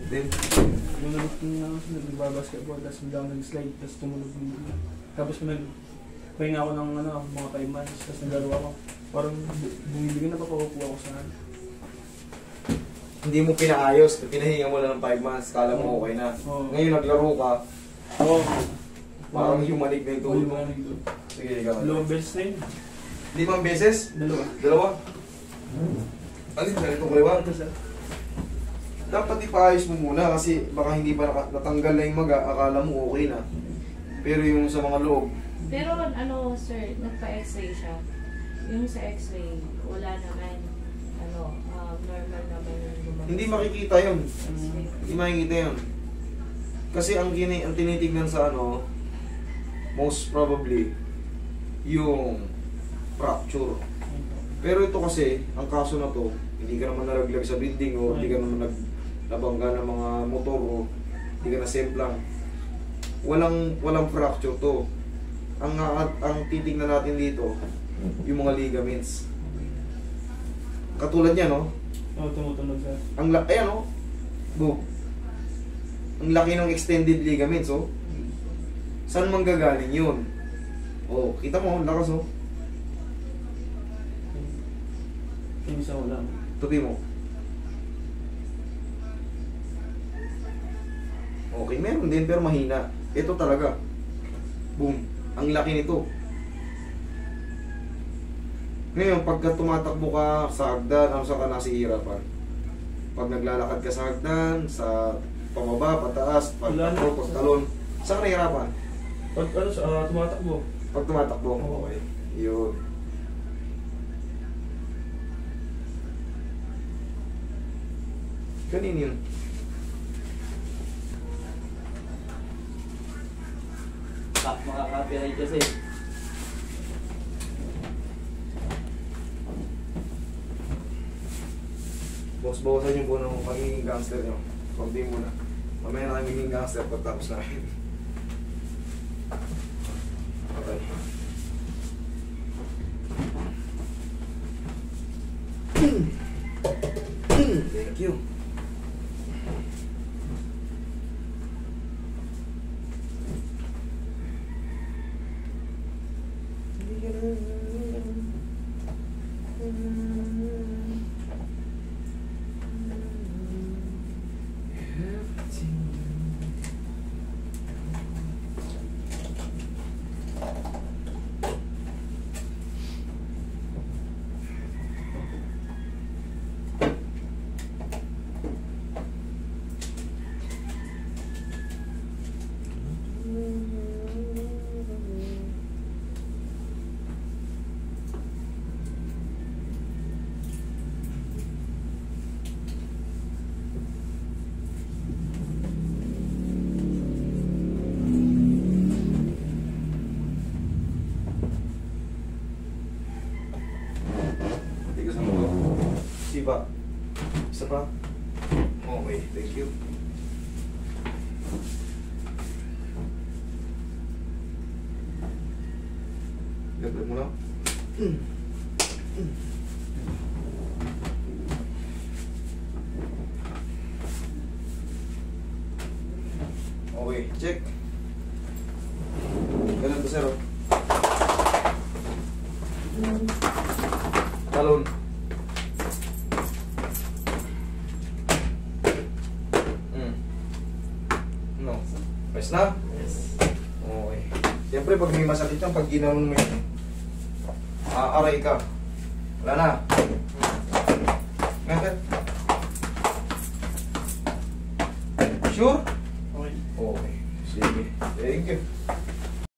din. Yung nagbabasketball, tapos biglang nag-slide, tapos tumunog yung bigla. Tapos pahinga ako ng mga 5 months, tapos naglaro ako. Parang bumibigyan na papakukuha ako sa ano. Hindi mo pinaayos, pinahinga mo lang ng 5 months, kala mo okay na. Ngayon naglaro ka, parang humanig na yung tuhod mo. Sige, ikaw. 2 beses na yun. 5 beses? 2. 2? Alin, ganito ko liwan. Dapat ipaayos mo muna kasi baka hindi pa natanggal na yung maga, akala mo okay na. Pero yung sa mga loob. Pero sir, nagpa-x-ray siya. Yung sa x-ray, wala naman. Normal naman yung lumabas. Hindi makikita yun. Hindi makikita yun. Kasi ang tinitignan sa most probably, yung fracture. Pero ito kasi, ang kaso na to, hindi ka naman nalaglag sa building o hindi ka naman nagbangga ng mga motor o hindi ka nasemplang. Walang fracture to. Ang titignan natin dito, yung mga ligaments. Katulad niya, no? Tumutunog siya. Ayan, no? Ang laki ng extended ligaments, oh. Saan manggagaling yun? Oh, kita mo, lakas, oh. Pinisa ko lang. Tupi mo. Okay, meron din pero mahina. Ito talaga. Boom. Ang laki nito. Ngayon, pagka tumatakbo ka sa hagdan, saan ka nasihirapan? Pag naglalakad ka sa hagdan, sa pababa, pataas, pagtakbo, pagtalon, saan ka nahihirapan? Pag tumatakbo. Pag tumatakbo? Okay. Yun. Kanino yun? Makaka-copyright kasi. Bawasan yung buo ng pagiging gangster nyo. Kunti muna. Mamaya na kayo magiging gangster pagtapos namin. Okay. Thank you. Sipa. Isa pa. Okay, thank you. Gagawin mo lang. Okay, check. Ganun po, sir. Talon. No. Pwes na? Yes. Okay. Siyempre, pag may masakit yan, pag ginanon mo yun, aaray ka. Wala na. Ngayon, sure? Okay. Okay. Sige. Thank you.